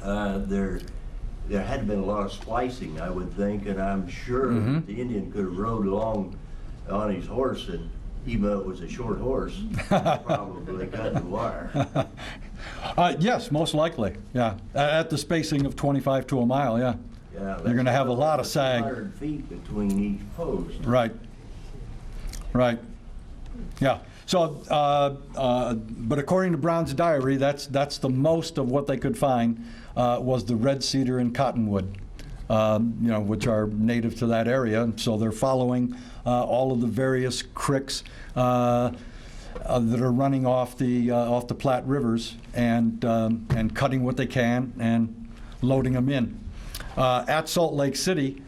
There had been a lot of splicing, I would think, and I'm sure the Indian could have rode along on his horse, and even though it was a short horse, probably cut the wire. Yes, most likely, yeah. At the spacing of 25 to a mile, yeah. Yeah, You're going to have a lot of sag. 100 feet between each post. Right. Right. Yeah. So, but according to Brown's diary, that's the most of what they could find was the red cedar and cottonwood, which are native to that area. So they're following all of the various creeks that are running off the Platte rivers and cutting what they can and loading them in. at Salt Lake City.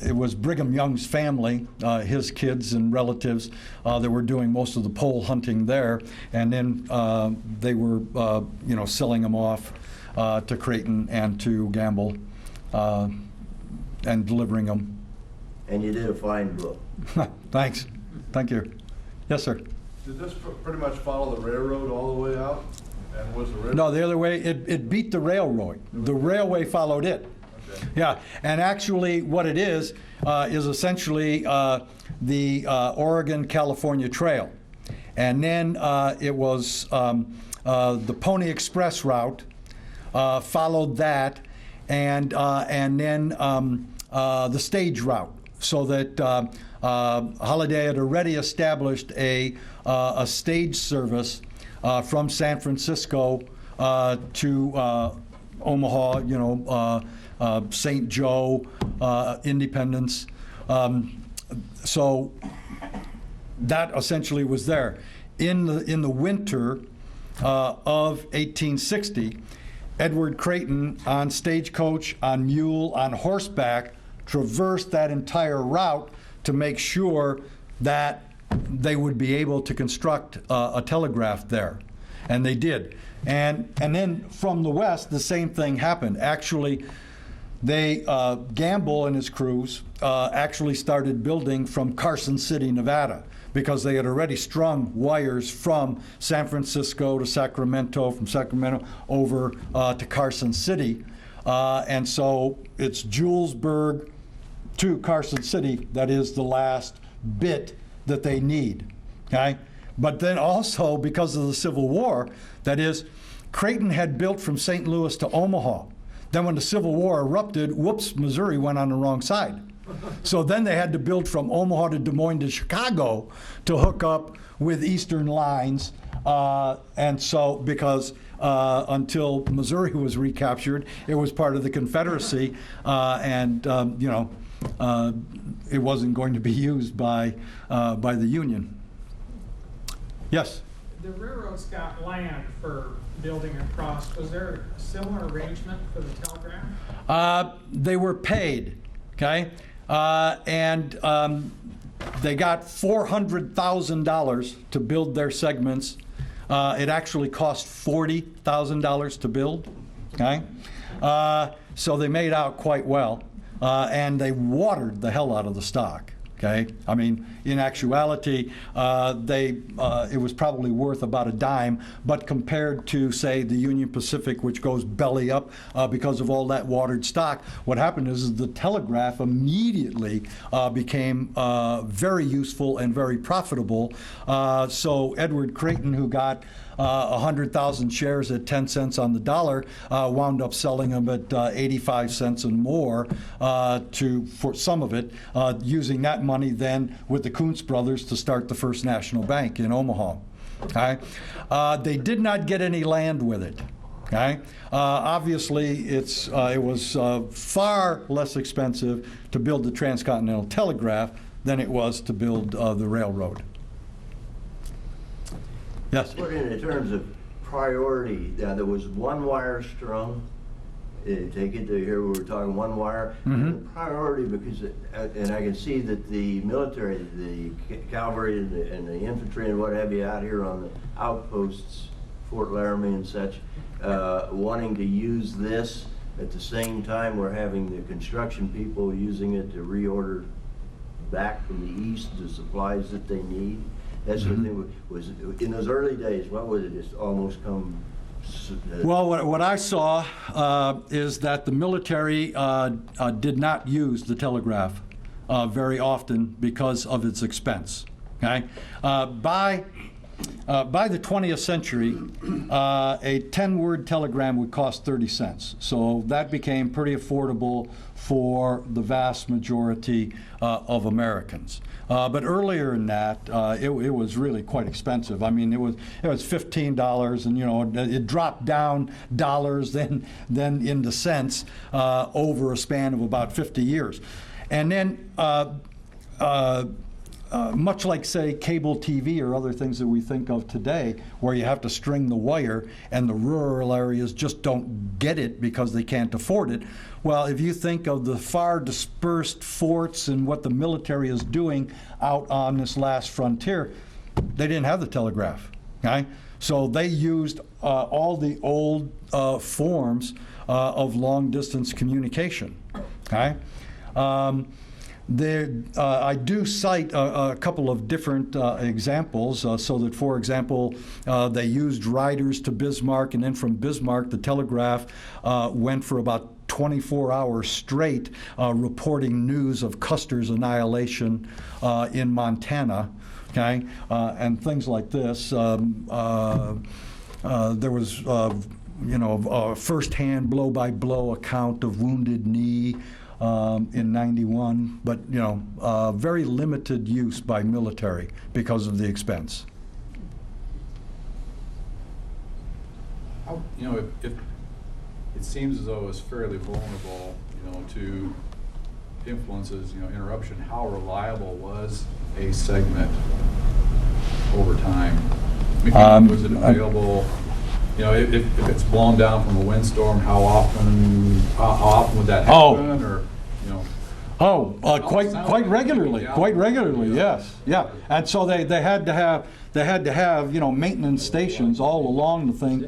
It was Brigham Young's family, his kids and relatives, that were doing most of the pole hunting there, and then they were, selling them off to Creighton and to Gamble, and delivering them. And you did a fine book. Thanks. Thank you. Yes, sir. Did this pretty much follow the railroad all the way out? And was the railroad? No, the other way, it beat the railroad. The railway followed it. Okay. Yeah, and actually what it is essentially the Oregon-California Trail. And then it was the Pony Express route followed that, and then the stage route, so that Holiday had already established a stage service from San Francisco to Omaha, St. Joe, Independence. So that essentially was there. In the winter of 1860, Edward Creighton, on stagecoach, on mule, on horseback, traversed that entire route to make sure that they would be able to construct a telegraph there. And they did. And then from the west, the same thing happened. Actually, Gamble and his crews actually started building from Carson City, Nevada, because they had already strung wires from San Francisco to Sacramento, from Sacramento over to Carson City. And so it's Julesburg to Carson City that is the last bit that they need, okay? But then also, because of the Civil War, that is, Creighton had built from St. Louis to Omaha. Then when the Civil War erupted, whoops, Missouri went on the wrong side. So then they had to build from Omaha to Des Moines to Chicago to hook up with Eastern lines. And so, because until Missouri was recaptured, it was part of the Confederacy, it wasn't going to be used by the Union. Yes? The railroads got land for building across. Was there a similar arrangement for the telegraph? They were paid, okay? And they got $400,000 to build their segments. It actually cost $40,000 to build, okay? So they made out quite well. And they watered the hell out of the stock, okay? I mean, in actuality, it was probably worth about a dime, but compared to, say, the Union Pacific, which goes belly up because of all that watered stock, what happened is the telegraph immediately became very useful and very profitable. So Edward Creighton, who got 100,000 shares at 10 cents on the dollar, wound up selling them at 85 cents and more for some of it, using that money then with the Kuntz brothers to start the First National Bank in Omaha. Okay? They did not get any land with it. Okay? Obviously, it was far less expensive to build the Transcontinental Telegraph than it was to build the railroad. Yes? Put in terms of priority, there was one wire strung. Take it to here, we were talking one wire. Mm-hmm. The priority, because, and I can see that the military, the cavalry and the infantry and what have you out here on the outposts, Fort Laramie and such, wanting to use this. At the same time, we're having the construction people using it to reorder back from the east the supplies that they need. That's what they was in those early days. What was it? Just almost come. Well, what I saw is that the military did not use the telegraph very often because of its expense. Okay, by the 20th century, a 10-word telegram would cost 30 cents. So that became pretty affordable for the vast majority of Americans. But earlier in that, it was really quite expensive. I mean, it was $15, and it dropped down dollars, then into cents over a span of about 50 years, and then. much like, say, cable TV or other things that we think of today, where you have to string the wire and the rural areas just don't get it because they can't afford it. Well, if you think of the far dispersed forts and what the military is doing out on this last frontier, they didn't have the telegraph, okay? So they used all the old forms of long-distance communication, okay? I do cite a couple of different examples, so that, for example, they used riders to Bismarck, and then from Bismarck, the telegraph went for about 24 hours straight reporting news of Custer's annihilation in Montana, okay, and things like this. There was, a first-hand blow-by-blow account of Wounded Knee in ’91, but very limited use by military because of the expense. If it seems as though it's fairly vulnerable, to influences, interruption, how reliable was a segment over time? Was it available? If it's blown down from a windstorm, how often would that happen? Quite regularly. Quite regularly, yes, yeah. And so they had to have maintenance stations all along the thing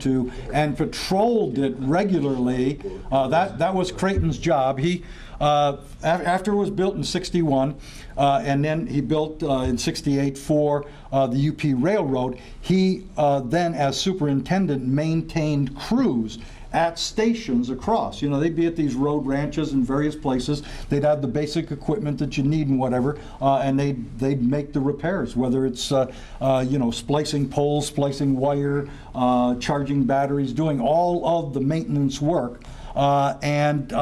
and patrolled it regularly. That was Creighton's job. He after it was built in '61, and then he built in '68 for the UP Railroad. He then, as superintendent, maintained crews at stations across. They'd be at these road ranches in various places. They'd have the basic equipment that you need and whatever, and they'd make the repairs, whether it's splicing poles, splicing wire, charging batteries, doing all of the maintenance work, and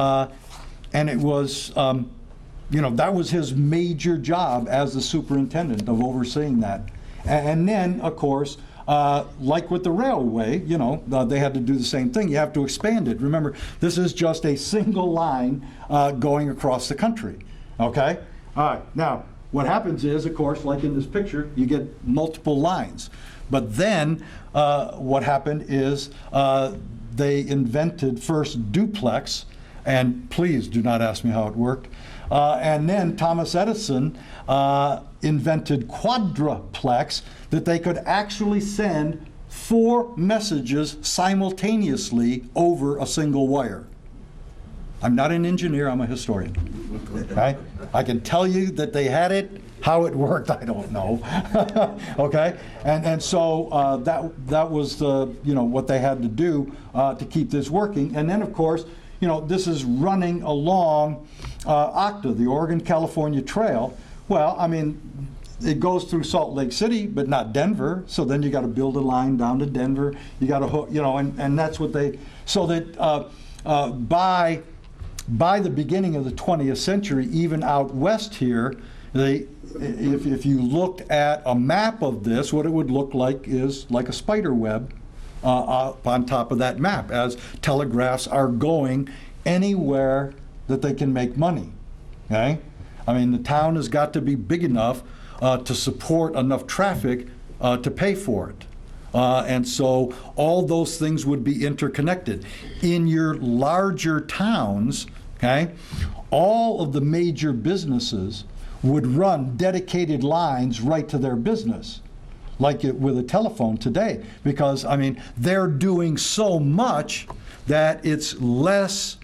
it was that was his major job as the superintendent, of overseeing that. And then, of course, like with the railway, they had to do the same thing. You have to expand it. Remember, this is just a single line going across the country, okay? All right, now, what happens is, of course, like in this picture, you get multiple lines. But then what happened is they invented first duplex, and please do not ask me how it worked. And then Thomas Edison invented quadruplex, that they could actually send 4 messages simultaneously over a single wire. I'm not an engineer, I'm a historian. Okay? I can tell you that they had it. How it worked, I don't know. Okay? And so that was what they had to do to keep this working. And then, of course, this is running along OCTA, the Oregon-California Trail. Well, I mean, it goes through Salt Lake City, but not Denver. So then you got to build a line down to Denver. You got to hook, and that's what they. So that by the beginning of the 20th century, even out west here, if you looked at a map of this, what it would look like is like a spider web up on top of that map, as telegraphs are going anywhere that they can make money. Okay, I mean, the town has got to be big enough to support enough traffic to pay for it. And so all those things would be interconnected. In your larger towns, okay, all of the major businesses would run dedicated lines right to their business, like it with a telephone today, because, I mean, they're doing so much that it's less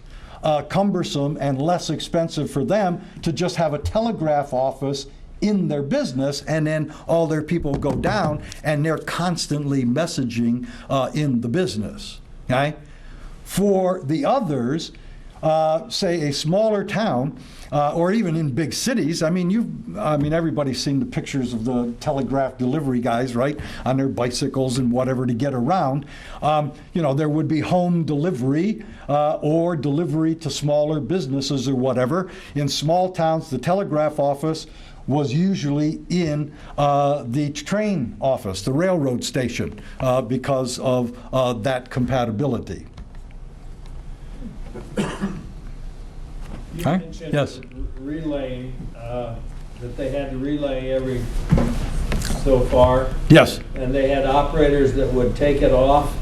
cumbersome and less expensive for them to just have a telegraph office in their business, and then all their people go down and they're constantly messaging in the business. Okay? For the others, say a smaller town, or even in big cities, I mean, everybody's seen the pictures of the telegraph delivery guys, right, on their bicycles and whatever to get around. There would be home delivery or delivery to smaller businesses or whatever. In small towns, the telegraph office was usually in the train office, the railroad station, because of that compatibility. You mentioned yes. relaying that they had to relay every so far, Yes. and they had operators that would take it off.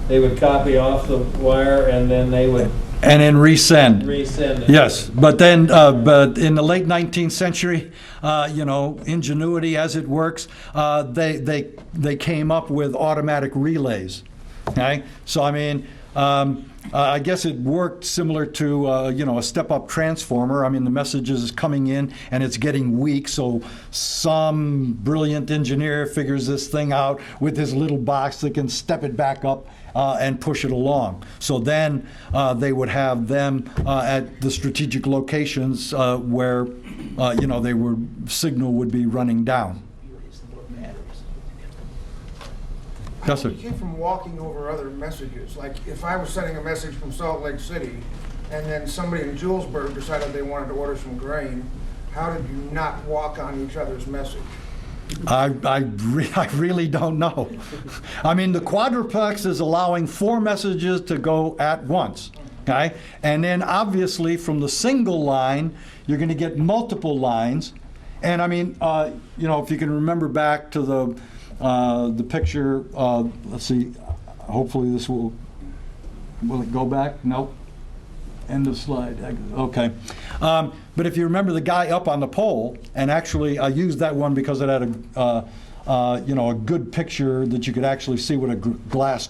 They would copy off the wire, and then they would And then resend. resend it. Yes, but then, but in the late 19th century, ingenuity as it works, they came up with automatic relays. Okay, so I mean, I guess it worked similar to a step-up transformer. I mean, the message is coming in and it's getting weak, so some brilliant engineer figures this thing out with this little box that can step it back up and push it along. So then they would have them at the strategic locations where signal would be running down. Yes, sir. It came from walking over other messages. Like if I was sending a message from Salt Lake City and then somebody in Julesburg decided they wanted to order some grain, how did you not walk on each other's message? I really don't know. I mean, the quadruplex is allowing 4 messages to go at once, okay? And then obviously from the single line, you're going to get multiple lines. And I mean, if you can remember back to the picture, let's see, hopefully this will it go back? Nope. End of slide. Okay. But if you remember the guy up on the pole, and actually I used that one because it had a good picture that you could actually see what a glass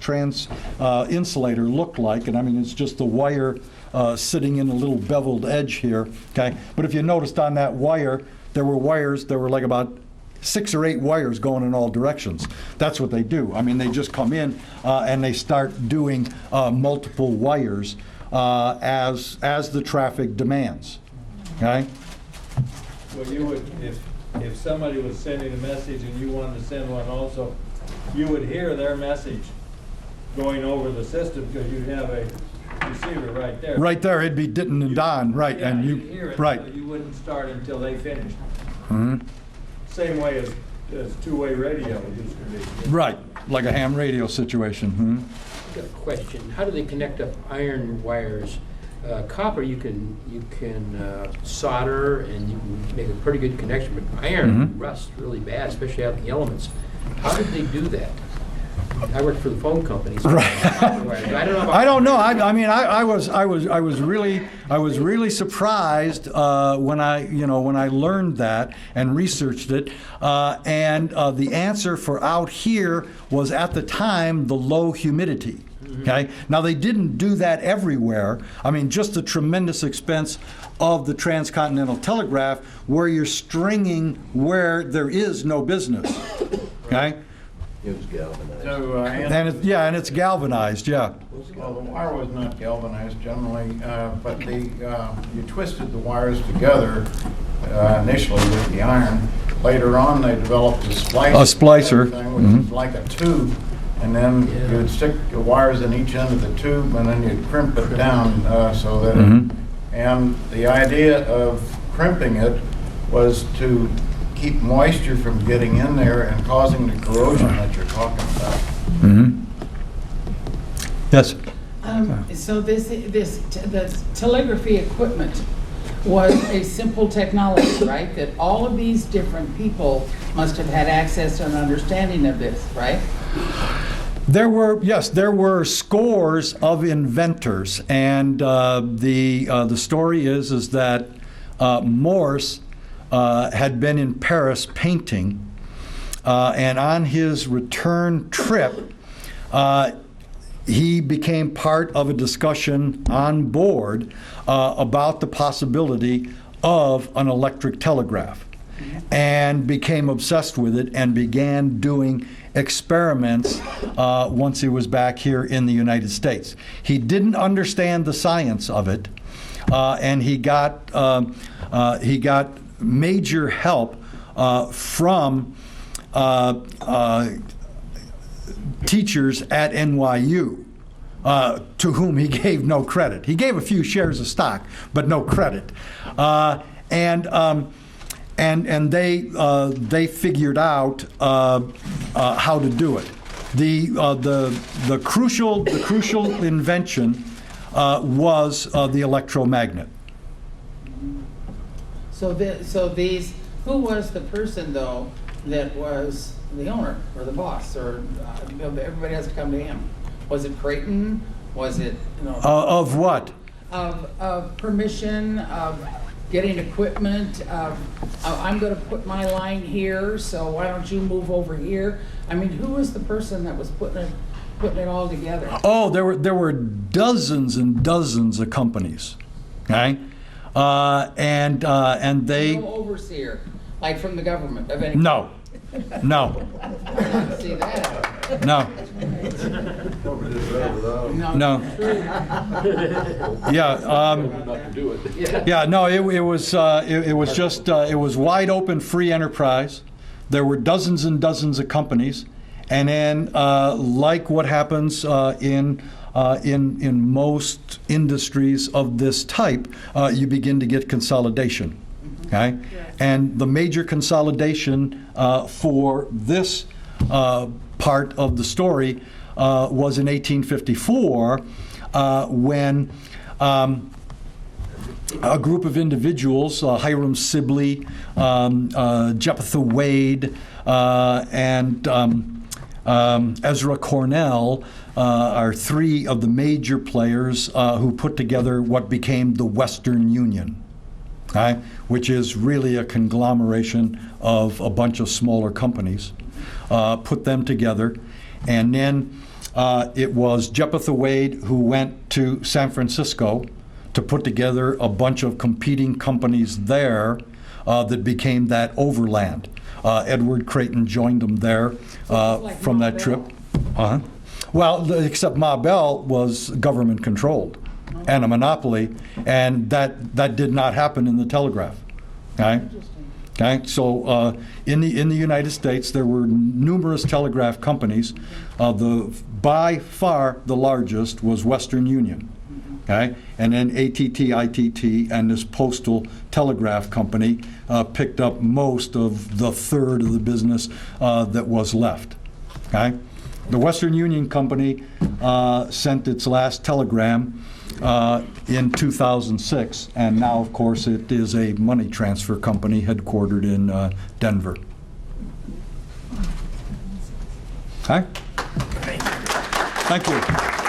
insulator looked like. And I mean, it's just the wire sitting in a little beveled edge here. Okay. But if you noticed on that wire, there were like about 6 or 8 wires going in all directions. That's what they do. I mean, they just come in and they start doing multiple wires as the traffic demands. Okay? Well, you would, if somebody was sending a message and you wanted to send one also, you would hear their message going over the system because you'd have a receiver right there. Right there, it'd be dittin' and don, right? Yeah, and you'd hear it, right. but you wouldn't start until they finished. Mm-hmm. Same way as two-way radio used to be. Right, like a ham radio situation. Mm-hmm. I've got a question. How do they connect up iron wires? Copper you can solder and you can make a pretty good connection, but iron rusts really bad, especially out in the elements. How did they do that? I worked for the phone company. So Right. I don't know. I don't know. I mean, I was really surprised when I learned that and researched it. And the answer for out here was at the time the low humidity. Okay. Now they didn't do that everywhere. I mean, just the tremendous expense of the Transcontinental Telegraph, where you're stringing where there is no business. Okay. It was galvanized. So, And it's galvanized. Yeah. well, the wire was not galvanized generally, but you twisted the wires together initially with the iron. Later on, they developed a splicer thing, which is like a tube, and then you would stick the wires in each end of the tube, and then you'd crimp it down so that. And the idea of crimping it was to keep moisture from getting in there and causing the corrosion that you're talking about. Yes. So the telegraphy equipment was a simple technology, right? That all of these different people must have had access and understanding of this, right? There were scores of inventors, and the story is that Morse had been in Paris painting, and on his return trip, he became part of a discussion on board about the possibility of an electric telegraph, and became obsessed with it and began doing experiments once he was back here in the United States. He didn't understand the science of it, and he got major help from teachers at NYU, to whom he gave no credit. He gave a few shares of stock, but no credit. And they figured out how to do it. The crucial invention was the electromagnet. So these Who was the person, though, that was the owner or the boss, or everybody has to come to him? Was it Creighton? Was it, Of what? of permission, of getting equipment, of, I'm gonna put my line here, so why don't you move over here? I mean, who was the person that was putting it all together? Oh, there were dozens and dozens of companies, okay? And they... No overseer, like from the government of any... No. No. See that? No. No. Yeah. Yeah. No. It was just it was wide open free enterprise. There were dozens and dozens of companies, and then like what happens in most industries of this type, you begin to get consolidation. Okay, and the major consolidation for this part of the story was in 1854 when a group of individuals, Hiram Sibley, Jephthah Wade, and Ezra Cornell are three of the major players who put together what became the Western Union. Okay, which is really a conglomeration of a bunch of smaller companies, put them together. And then it was Jephthah Wade who went to San Francisco to put together a bunch of competing companies there that became that overland. Edward Creighton joined them there from that trip. Well, except Ma Bell was government controlled and a monopoly, and that did not happen in the telegraph. Okay? Okay, so in the United States, there were numerous telegraph companies. By far the largest was Western Union. Okay, and then ATT, ITT, and this Postal Telegraph Company picked up most of the third of the business that was left. Okay, the Western Union Company sent its last telegram in 2006, and now, of course, it is a money transfer company headquartered in Denver. Okay? Thank you.